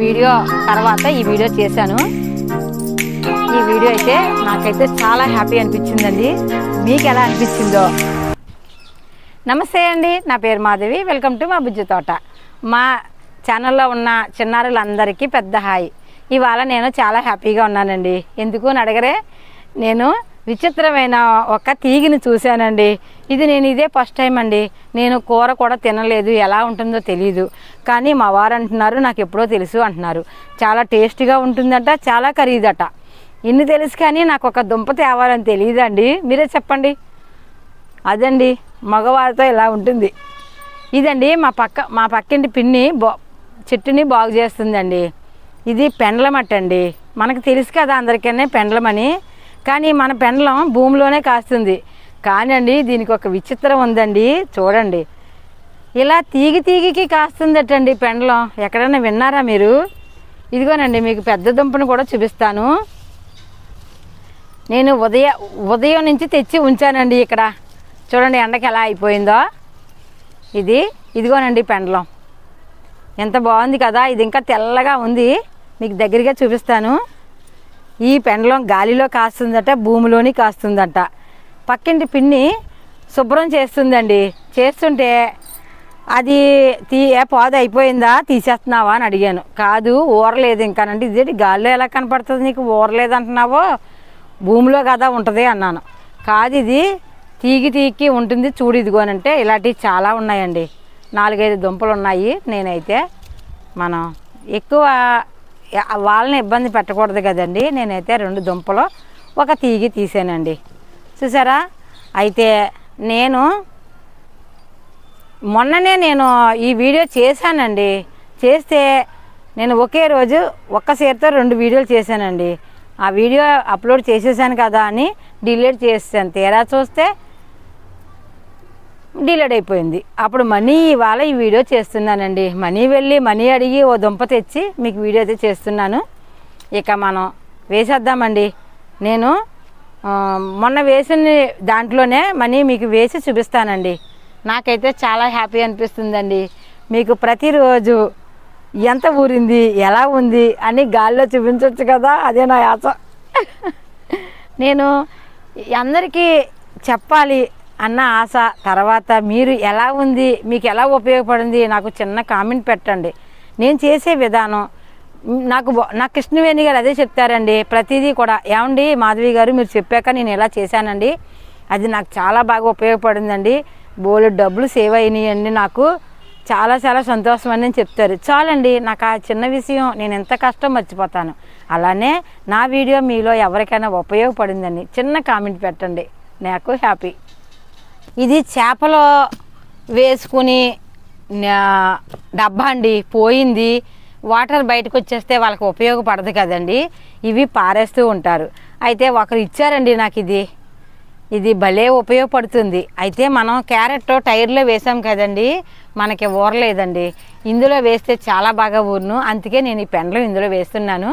Video తర్వాత ఈ video చేశాను. ఈ వీడియో అయితే నాకైతే చాలా హ్యాపీ అనిపించిందండి. మీకు ఎలా అనిపించిందో? నమస్తే అండి, నా పేరు మాధవి. వెల్కమ్ టు మా బుజ్జి తోట. మా ఛానల్లో ఉన్న చిన్నారులందరికీ పెద్ద హాయ్. ఇవాళ నేను చాలా హ్యాపీగా ఉన్నానండి. ఎందుకు అని అడగరే, నేను విచిత్రమైన ఒక తీగిని చూశానండి. నేను ఇదే ఫస్ట్ టైం అండి. నేను కూర కూడా తినలేదు, ఎలా ఉంటుందో తెలియదు. కానీ మా వారు అంటున్నారు నాకు ఎప్పుడో తెలుసు అంటున్నారు. చాలా టేస్టీగా ఉంటుందట, చాలా ఖరీదట. ఇన్ని తెలుసు కానీ నాకు ఒక దుంప తేవాలని తెలియదండి. మీరే చెప్పండి. అదండి మగవారితో ఇలా ఉంటుంది. ఇదండి మా పక్కింటి పిన్ని చెట్టుని బాగు చేస్తుందండి. ఇది పెండ్లమట్ట అండి. మనకు తెలుసు కదా అందరికీ పెండ్లమని. కానీ మన పెండ్లం భూమిలోనే కాస్తుంది. కానీ అండి దీనికి ఒక విచిత్రం ఉందండి. చూడండి, ఇలా తీగికి కాస్తుందటండి పెండ్లం. ఎక్కడైనా విన్నారా మీరు? ఇదిగోనండి మీకు పెద్ద దుంపను కూడా చూపిస్తాను. నేను ఉదయం నుంచి తెచ్చి ఉంచానండి. ఇక్కడ చూడండి ఎండకి ఎలా అయిపోయిందో. ఇదిగోనండి పెండ్లం. ఎంత బాగుంది కదా. ఇది ఇంకా తెల్లగా ఉంది. మీకు దగ్గరగా చూపిస్తాను. ఈ పెండ్లం గాలిలో కాస్తుందట, భూమిలోని కాస్తుందట. పక్కింటి పిన్ని శుభ్రం చేస్తుందండి. చేస్తుంటే అది పాదు అయిపోయిందా, తీసేస్తున్నావా అని అడిగాను. కాదు, ఊరలేదు ఇంకానంటే. ఇదేంటి గాలిలో ఎలా కనపడుతుంది నీకు, ఊరలేదు అంటున్నావో? భూమిలో కదా ఉంటుంది అన్నాను. కాదు, ఇది తీగి ఉంటుంది చూడు, ఇదిగోనంటే ఇలాంటివి చాలా ఉన్నాయండి. 4-5 దుంపలు ఉన్నాయి. నేనైతే మనం ఎక్కువ వాళ్ళని ఇబ్బంది పెట్టకూడదు కదండి. నేనైతే 2 దుంపలు ఒక తీగి తీసానండి. చూసారా? అయితే మొన్ననే నేను ఈ వీడియో చేశానండి. చేస్తే నేను ఒకే రోజు ఒక్క సేరుతో 2 వీడియోలు చేశానండి. ఆ వీడియో అప్లోడ్ చేసేసాను కదా అని డిలీట్ చేసాను. తీరా చూస్తే డిలీట్ అయిపోయింది. అప్పుడు ఇవాళ ఈ వీడియో చేస్తున్నానండి. మనీ అడిగి ఓ దుంప తెచ్చి మీకు వీడియో అయితే చేస్తున్నాను. ఇక మనం వేసేద్దామండి. నేను మొన్న వేసిన దాంట్లోనే మీకు వేసి చూపిస్తానండి. నాకైతే చాలా హ్యాపీ అనిపిస్తుందండి. మీకు ప్రతిరోజు ఎంత ఊరింది, ఎలా ఉంది అని గాల్లో చూపించవచ్చు కదా. అదే నా ఆశ. నేను అందరికీ చెప్పాలి అన్న ఆశ. తర్వాత మీరు ఎలా ఉంది, మీకు ఎలా ఉపయోగపడింది నాకు చిన్న కామెంట్ పెట్టండి. నేను చేసే విధానం నాకు కృష్ణవేణి గారు అదే చెప్తారండి ప్రతిదీ కూడా. ఏమండి మాధవి గారు, మీరు చెప్పాక నేను ఎలా చేశానండి, అది నాకు చాలా బాగా ఉపయోగపడిందండి. బోలెడు డబ్బులు సేవ్ అయినాయండి. నాకు చాలా చాలా సంతోషం అని చెప్తారు. చాలండి, నాకు ఆ చిన్న విషయం నేను ఎంత కష్టం మర్చిపోతాను. అలానే నా వీడియో మీలో ఎవరికైనా ఉపయోగపడిందని చిన్న కామెంట్ పెట్టండి, నాకు హ్యాపీ. ఇది చేపలో వేసుకుని డబ్బా అండి. పోయింది, వాటర్ బయటకు వచ్చేస్తే వాళ్ళకి ఉపయోగపడదు కదండి. ఇవి పారేస్తూ ఉంటారు. అయితే ఒకరు ఇచ్చారండి నాకు. ఇది భలే ఉపయోగపడుతుంది. అయితే మనం క్యారెట్ టైర్లో వేసాం కదండి, మనకి ఊరలేదండి. ఇందులో వేస్తే చాలా బాగా ఊరును. అందుకే నేను ఈ పెండ్లం ఇందులో వేస్తున్నాను.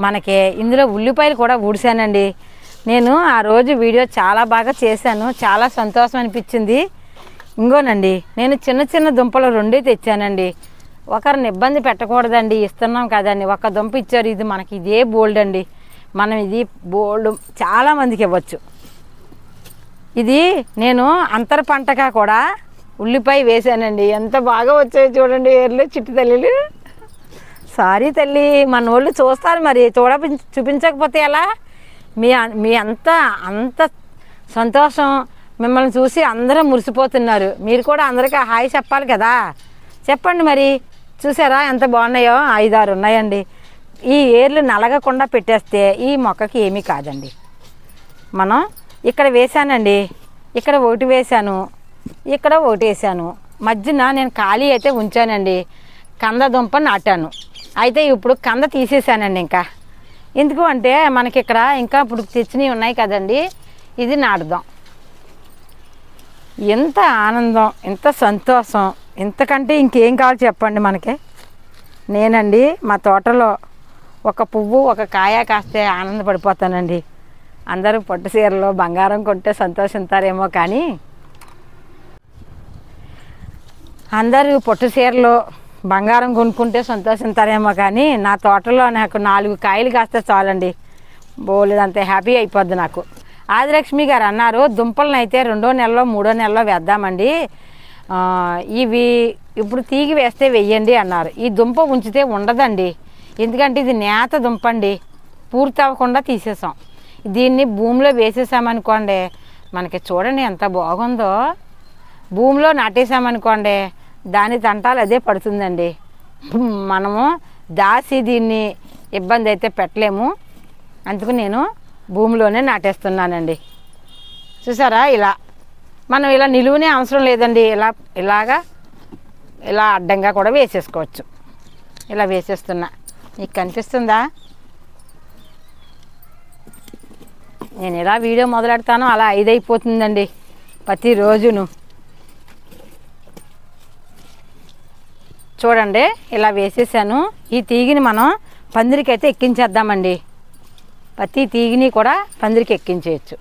మనకి ఇందులో ఉల్లిపాయలు కూడా ఊడిసానండి. నేను ఆ రోజు వీడియో చాలా బాగా చేశాను. చాలా సంతోషం అనిపించింది. ఇంకోనండి, నేను చిన్న దుంపలు 2 తెచ్చానండి. ఒకరిని ఇబ్బంది పెట్టకూడదండి, ఇస్తున్నాం కదండి. ఒక దుంప ఇచ్చారు. ఇది మనకి ఇదే బోల్డ్ అండి. మనం ఇది బోల్డ్ చాలా మందికి ఇవ్వచ్చు. ఇది నేను అంతర పంటగా కూడా ఉల్లిపాయ వేసానండి. ఎంత బాగా వచ్చాయో చూడండి ఏర్లు, చిట్టి తల్లిలు. సారీ తల్లి, మన వాళ్ళు చూస్తారు, మరి చూపించకపోతే ఎలా? మీ అంత సంతోషం, మిమ్మల్ని చూసి అందరూ మురిసిపోతున్నారు. మీరు కూడా అందరికీ హాయ్ చెప్పాలి కదా. చెప్పండి మరి. చూసారా ఎంత బాగున్నాయో? 5-6 ఉన్నాయండి. ఈ ఏర్లు నలగకుండా పెట్టేస్తే ఈ మొక్కకి ఏమీ కాదండి. మనం ఇక్కడ వేసానండి, ఇక్కడ ఒకటి వేసాను, ఇక్కడ ఒకటి వేసాను. మధ్యన నేను ఖాళీ అయితే ఉంచానండి. కంద దుంప నాటాను. అయితే ఇప్పుడు కంద తీసేసానండి. ఇంకా ఎందుకు అంటే మనకి ఇక్కడ ఇంకా ఇప్పుడు తెచ్చినవి ఉన్నాయి కదండి. ఇది నాటుదాం. ఎంత ఆనందం, ఎంత సంతోషం, ఇంతకంటే ఇంకేం కావాలి చెప్పండి మనకి. నేనండి మా తోటలో ఒక పువ్వు ఒక కాయ కాస్తే ఆనందపడిపోతానండి. అందరూ పట్టు చీరలో బంగారం కొంటే సంతోషిస్తారేమో కానీ అందరూ పట్టు చీరలో బంగారం కొనుక్కుంటే సంతోషిస్తారేమో కానీ నా తోటలో నాకు 4 కాయలు కాస్తే చాలండి, బోలేదంత హ్యాపీ అయిపోద్ది నాకు. ఆదిలక్ష్మి గారు అన్నారు దుంపలను అయితే 2వ నెలలో 3వ నెలలో వేద్దామండి, ఇవి ఇప్పుడు తీగి వేస్తే వెయ్యండి అన్నారు. ఈ దుంప ఉంచితే ఉండదండి, ఎందుకంటే ఇది నేత దుంప అండి, పూర్తి అవ్వకుండా తీసేసాం. దీన్ని భూమిలో వేసేసామనుకోండి, మనకి చూడండి ఎంత బాగుందో. భూమిలో నాటేసామనుకోండి దాని తంటాలు అదే పడుతుందండి. మనము దాసి దీన్ని ఇబ్బంది అయితే పెట్టలేము, అందుకు నేను భూమిలోనే నాటేస్తున్నానండి. చూసారా, ఇలా మనం ఇలా నిలువునే అవసరం లేదండి, ఇలా అడ్డంగా కూడా వేసేసుకోవచ్చు. ఇలా వేసేస్తున్నా, మీకు కనిపిస్తుందా? నేను ఎలా వీడియో మొదలెడతానో అలా 5 అయిపోతుందండి ప్రతిరోజును. చూడండి ఇలా వేసేసాను. ఈ తీగిని మనం పందిరికి అయితే ఎక్కించేద్దామండి. ప్రతి తీగిని కూడా పందిరికి ఎక్కించేయచ్చు.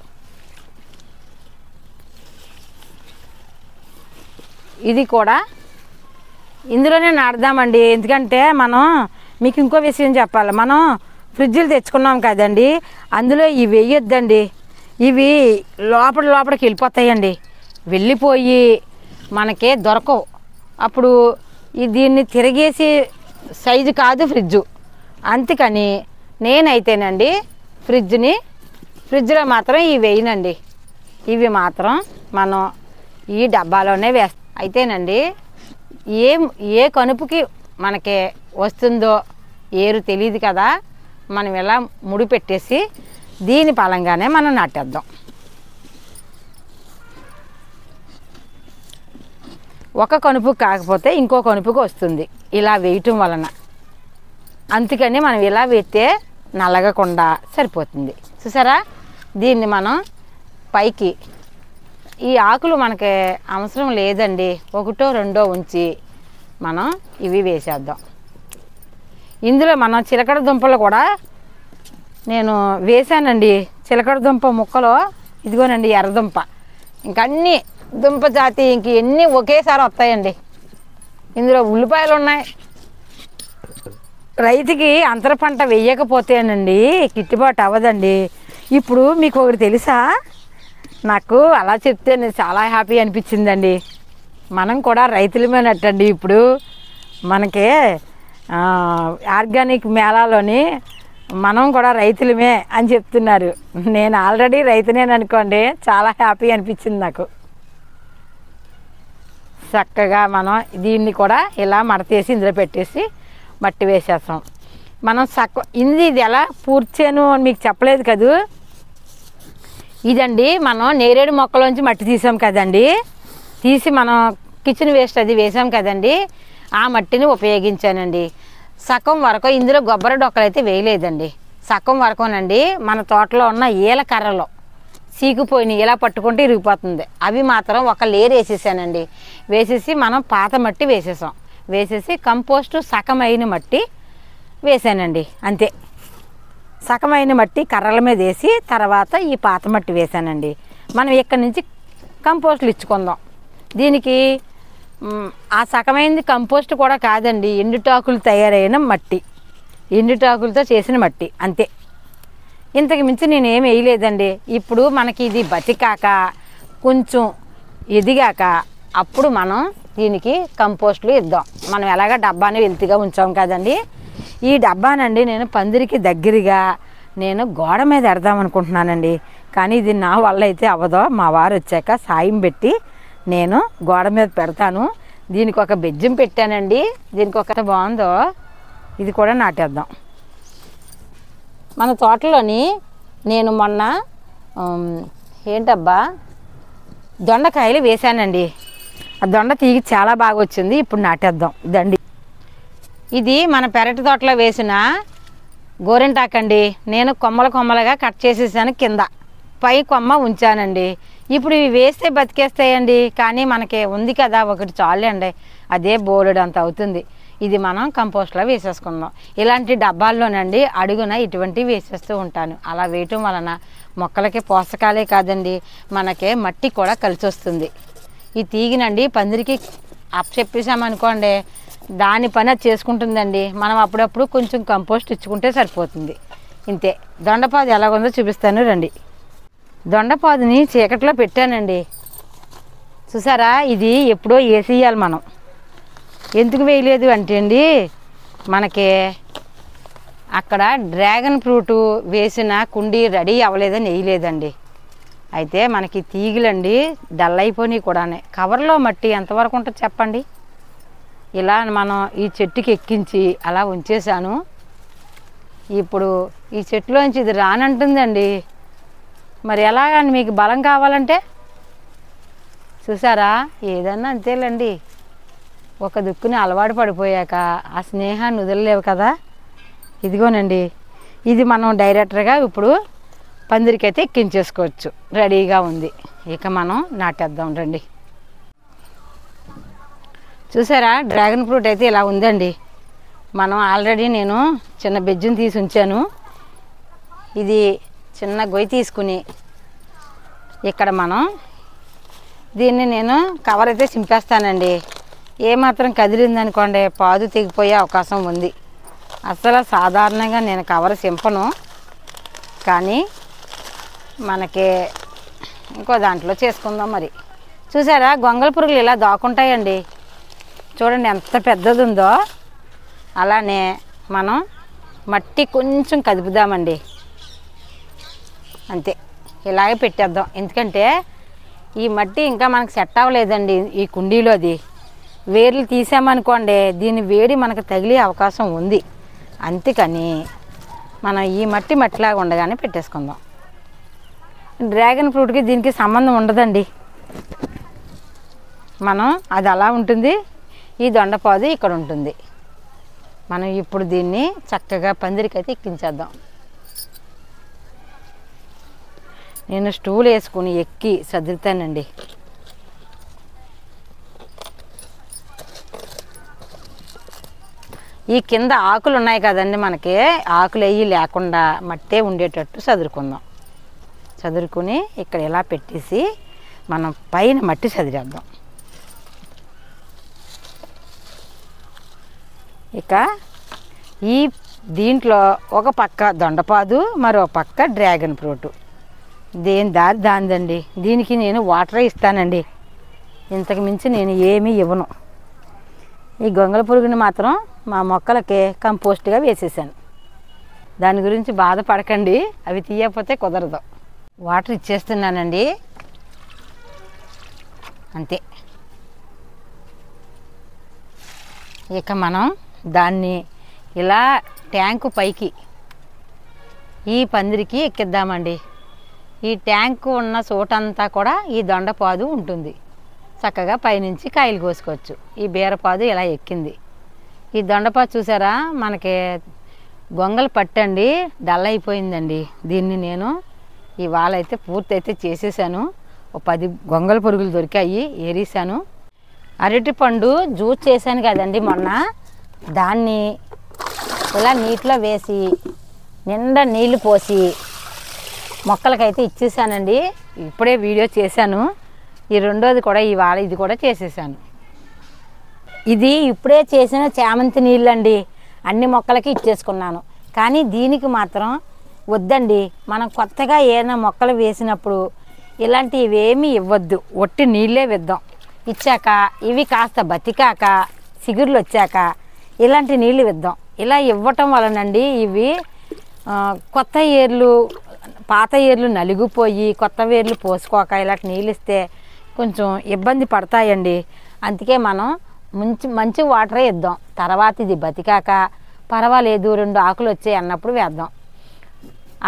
ఇది కూడా ఇందులోనే నాటుదామండి, ఎందుకంటే మనం మీకు ఇంకో విషయం చెప్పాలి. మనం ఫ్రిడ్జ్లు తెచ్చుకున్నాం కదండి, అందులో ఇవి వేయొద్దండి. ఇవి లోపలికి వెళ్ళిపోతాయండి, వెళ్ళిపోయి మనకే దొరకవు. అప్పుడు దీన్ని తిరిగేసి సైజు కాదు ఫ్రిడ్జు. అందుకని నేనైతేనండి ఫ్రిడ్జ్లో మాత్రం ఇవి వేయనండి. ఇవి మాత్రం మనం ఈ డబ్బాలోనే అయితేనండి ఏ కనుపుకి మనకి వస్తుందో ఏరు తెలియదు కదా, మనం ఇలా ముడి పెట్టేసి దీని పలంగానే మనం నాటేద్దాం. ఒక కనుపుకు కాకపోతే ఇంకో కనుపుకు వస్తుంది ఇలా వేయటం వలన. అందుకని మనం ఇలా వేస్తే నలగకుండా సరిపోతుంది. చూసారా, దీన్ని మనం పైకి ఈ ఆకులు మనకి అవసరం లేదండి, 1, 2 ఉంచి మనం ఇవి వేసేద్దాం. ఇందులో మనం చిలకడ దుంపలు కూడా నేను వేసానండి. చిలకడ దుంప ముక్కలో ఇదిగోనండి ఎర్రదుంప, ఇంకన్నీ దుంప జాతి ఇంక ఎన్ని ఒకేసారి వస్తాయండి. ఇందులో ఉల్లిపాయలు ఉన్నాయి. రైతుకి అంతర పంట వేయకపోతేనండి గిట్టుబాటు అవ్వదండి. ఇప్పుడు మీకు ఒకటి తెలుసా, నాకు అలా చెప్తే నేను చాలా హ్యాపీ అనిపించిందండి. మనం కూడా రైతులమేనట్టండి. ఇప్పుడు మనకి ఆర్గానిక్ మేళాలోని మనం కూడా రైతులమే అని చెప్తున్నారు. నేను ఆల్రెడీ రైతునేననుకోండి, చాలా హ్యాపీ అనిపించింది నాకు. చక్కగా మనం దీన్ని కూడా ఇలా మడతేసి ఇందులో పెట్టేసి మట్టి వేసేస్తాం. మనం ఇది ఎలా పూర్చాను అని మీకు చెప్పలేదు కదూ. ఇదండి మనం నేరేడు మొక్కలోంచి మట్టి తీసాం కదండి, తీసి మనం కిచెన్ వేస్ట్ అది వేసాం కదండి, ఆ మట్టిని ఉపయోగించానండి. సగం వరకు ఇందులో కొబ్బరి డొక్కలు అయితే వేయలేదండి, సగం వరకునండి మన తోటలో ఉన్న ఈల కర్రలో సీకిపోయినాయి, ఇలా పట్టుకుంటే ఇరిగిపోతుంది. అవి మాత్రం ఒక లేరు వేసేసానండి. వేసేసి మనం పాత మట్టి వేసేసాం, వేసేసి కంపోస్టు సగమైన మట్టి వేసానండి. అంతే, సగమైన మట్టి కర్రల మీద వేసి తర్వాత ఈ పాత మట్టి వేసానండి. మనం ఇక్కడి నుంచి కంపోస్టులు ఇచ్చుకుందాం. దీనికి ఆ సగమైనది కంపోస్ట్ కూడా కాదండి, ఎండుటాకులు తయారైన మట్టి, ఎండుటాకులతో చేసిన మట్టి, అంతే. ఇంతకు మించి నేను ఏమి వేయలేదండి. ఇప్పుడు మనకి ఇది బతికాక కొంచెం ఎదిగాక అప్పుడు మనం దీనికి కంపోస్టులు ఇద్దాం. మనం ఎలాగ డబ్బాని వెల్తిగా ఉంచాం కదండి, ఈ డబ్బానండి నేను పందిరికి దగ్గరగా నేను గోడ మీద ఎడదాం అనుకుంటున్నానండి. కానీ ఇది నా వల్ల అయితే అవ్వదో, మా వారు వచ్చాక సాయం పెట్టి నేను గోడ మీద పెడతాను. దీనికి ఒక బెజ్జం పెట్టానండి, దీనికి ఒక బాగుందో ఇది కూడా నాటేద్దాం. మన తోటలోని నేను మొన్న ఏంటబ్బా దొండకాయలు వేసానండి. ఆ దొండ తీగి చాలా బాగా వచ్చింది. ఇప్పుడు నాటేద్దాం దండి. ఇది మన పెరటి తోటలో వేసిన గోరింటాకండి. నేను కొమ్మలుగా కట్ చేసేసాను, కింద పై కొమ్మ ఉంచానండి. ఇప్పుడు ఇవి వేస్తే బతికేస్తాయండి, కానీ మనకి ఉంది కదా ఒకటి చాలండి, అదే బోలెడు అంత అవుతుంది. ఇది మనం కంపోస్ట్లో వేసేసుకుందాం. ఇలాంటి డబ్బాల్లోనండి అడుగున ఇటువంటివి వేసేస్తూ ఉంటాను. అలా వేయటం వలన మొక్కలకి పోషకాలే కాదండి, మనకే మట్టి కూడా కలిసి వస్తుంది. ఈ తీగినండి పందిరికి అప్పచెప్పేసామనుకోండి, దాని పని అది చేసుకుంటుందండి. మనం అప్పుడప్పుడు కొంచెం కంపోస్ట్ ఇచ్చుకుంటే సరిపోతుంది. ఇంతే. దొండపాదు ఎలాగుందో చూపిస్తాను రండి. దొండపాదుని చీకట్లో పెట్టానండి. చూసారా, ఇది ఎప్పుడో వేసేయాలి మనం. ఎందుకు వేయలేదు అంటే అండి, మనకి అక్కడ డ్రాగన్ ఫ్రూట్ వేసిన కుండీ రెడీ అవ్వలేదని వేయలేదండి. అయితే మనకి తీగలండి డల్ అయిపోయినాయి కూడా. కవర్లో మట్టి ఎంతవరకు ఉంటుంది చెప్పండి. ఇలా మనం ఈ చెట్టుకి ఎక్కించి అలా ఉంచేసాను. ఇప్పుడు ఈ చెట్టులోంచి ఇది రానంటుందండి. మరి ఎలాగని మీకు బలం కావాలంటే చూసారా, ఏదన్నా అంతేలేండి. ఒక దుక్కుని అలవాటు పడిపోయాక ఆ స్నేహాన్ని వదలలేవు కదా. ఇదిగోనండి, ఇది మనం డైరెక్ట్గా ఇప్పుడు పందిరికైతే ఎక్కించేసుకోవచ్చు. రెడీగా ఉంది. ఇక మనం నాటేద్దాం రండి. చూసారా, డ్రాగన్ ఫ్రూట్ అయితే ఇలా ఉందండి. మనం ఆల్రెడీ నేను చిన్న బెజ్జుని తీసి ఉంచాను. ఇది చిన్న గొయ్యి తీసుకుని ఇక్కడ మనం దీన్ని నేను కవర్ అయితే చింపేస్తానండి. ఏమాత్రం కదిలిందనుకోండి పాదు తెగిపోయే అవకాశం ఉంది. అసలు సాధారణంగా నేను కవర్ చింపను, కానీ మనకి ఇంకో దాంట్లో చేసుకుందాం. మరి చూసారా, గొంగళ పురుగులు ఇలా దాక్కుంటాయండి. చూడండి ఎంత పెద్దది ఉందో. అలానే మనం మట్టి కొంచెం కదుపుదామండి. అంతే, ఇలాగే పెట్టేద్దాం. ఎందుకంటే ఈ మట్టి ఇంకా మనకు సెట్ అవ్వలేదండి. ఈ కుండీలోది వేర్లు తీసామనుకోండి దీని వేడి మనకు తగిలే అవకాశం ఉంది. అందుకని మనం ఈ మట్టిలాగా ఉండగానే పెట్టేసుకుందాం. డ్రాగన్ ఫ్రూట్కి దీనికి సంబంధం ఉండదండి. మనం అది అలా ఉంటుంది, ఈ దొండపాదు ఇక్కడ ఉంటుంది. మనం ఇప్పుడు దీన్ని చక్కగా పందిరికైతే ఎక్కించేద్దాం. నేను స్టూల్ వేసుకుని ఎక్కి సదురుతానండి. ఈ కింద ఆకులు ఉన్నాయి కదండి, మనకి ఆకులు అయ్యి లేకుండా మట్టే ఉండేటట్టు చదురుకుందాం. చదురుకుని ఇక్కడ ఇలా పెట్టేసి మనం పైన మట్టి చదిరేద్దాం. ఇక ఈ దీంట్లో ఒక పక్క దొండపాదు, మరో పక్క డ్రాగన్ ఫ్రూట్. దేని దారి దాందండి. దీనికి నేను వాటరే ఇస్తానండి. ఇంతకు మించి నేను ఏమీ ఇవ్వను. ఈ గొంగళ పురుగుని మాత్రం మా మొక్కలకి కంపోస్ట్గా వేసేసాను. దాని గురించి బాధపడకండి, అవి తీయకపోతే కుదరదు. వాటర్ ఇచ్చేస్తున్నానండి. అంతే. ఇక మనం దాన్ని ఇలా ట్యాంకు పైకి ఈ పందిరికి ఎక్కిద్దామండి. ఈ ట్యాంకు ఉన్న చోటంతా కూడా ఈ దొండపాదు ఉంటుంది. చక్కగా పైనుంచి కాయలు కోసుకోవచ్చు. ఈ బీరపాదు ఇలా ఎక్కింది. ఈ దొండపాదు చూసారా, మనకి గొంగలు పట్టండి డల్ అయిపోయిందండి. దీన్ని నేను ఇవాళ అయితే పూర్తి అయితే చేసేసాను. ఒక 10 గొంగల పురుగులు దొరికాయి, ఏరీసాను. అరటిపండు జ్యూస్ చేశాను కదండి మొన్న, దాన్ని ఇలా నీటిలో వేసి నిండా నీళ్లు పోసి మొక్కలకైతే ఇచ్చేసానండి. ఇప్పుడే వీడియో చేశాను. ఈ రెండోది కూడా ఇవాళ ఇది కూడా చేసేసాను. ఇది ఇప్పుడే చేసిన చామంతి నీళ్ళండి. అన్ని మొక్కలకి ఇచ్చేసుకున్నాను. కానీ దీనికి మాత్రం వద్దండి. మనం కొత్తగా ఏదైనా మొక్కలు వేసినప్పుడు ఇలాంటివి ఏమీ ఇవ్వద్దు, ఒట్టి నీళ్ళే వేద్దాం. ఇచ్చాక ఇవి కాస్త బతికాక చిగుర్లు వచ్చాక ఇలాంటి నీళ్ళు ఇద్దాం. ఇలా ఇవ్వటం వలనండి ఇవి కొత్త ఏర్లు పాత ఏర్లు నలిగిపోయి కొత్త వేర్లు పోసుకోక ఇలాంటి నీళ్ళు ఇస్తే కొంచెం ఇబ్బంది పడతాయండి. అందుకే మనం మంచి వాటరే ఇద్దాం. తర్వాత ఇది బతికాక పర్వాలేదు 2 ఆకులు వచ్చాయి అన్నప్పుడు వేద్దాం.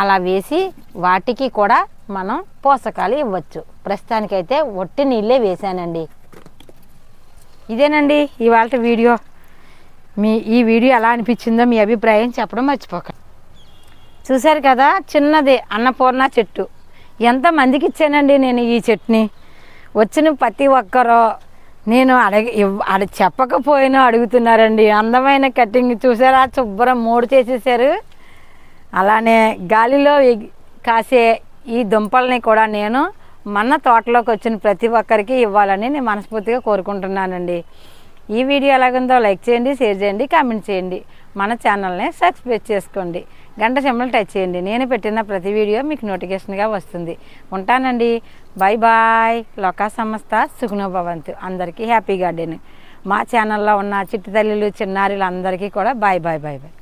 అలా వేసి వాటికి కూడా మనం పోషకాలు ఇవ్వచ్చు. ప్రస్తుతానికైతే ఒట్టి నీళ్ళే వేసానండి. ఇదేనండి ఇవాళ వీడియో. ఈ వీడియో ఎలా అనిపించిందో మీ అభిప్రాయం చెప్పడం మర్చిపోకండి. చూశారు కదా, చిన్నది అన్నపూర్ణ చెట్టు. ఎంతమందికి ఇచ్చానండి నేను ఈ చెట్టుని. వచ్చిన ప్రతి ఒక్కరూ నేను చెప్పకపోయినా అడుగుతున్నారండి. అందమైన కటింగ్ చూసారా, శుభ్రం 3 చేసేసారు. అలానే గాలిలో కాసే ఈ దుంపల్ని కూడా నేను మన తోటలోకి వచ్చిన ప్రతి ఒక్కరికి ఇవ్వాలని నేను మనస్ఫూర్తిగా కోరుకుంటున్నానండి. ఈ వీడియో ఎలాగుందో లైక్ చేయండి, షేర్ చేయండి, కామెంట్ చేయండి. మన ఛానల్ని సబ్స్క్రైబ్ చేసుకోండి, గంట సింబల్ టచ్ చేయండి. నేను పెట్టిన ప్రతి వీడియో మీకు నోటిఫికేషన్గా వస్తుంది. ఉంటానండి. Bye bye. లోకా సమస్త సుఖనో భవంతు. అందరికీ హ్యాపీ గార్డెన్. మా ఛానల్లో ఉన్న చిట్టి తల్లులు చిన్నారులు అందరికీ కూడా బాయ్ బాయ్ బాయ్ బాయ్.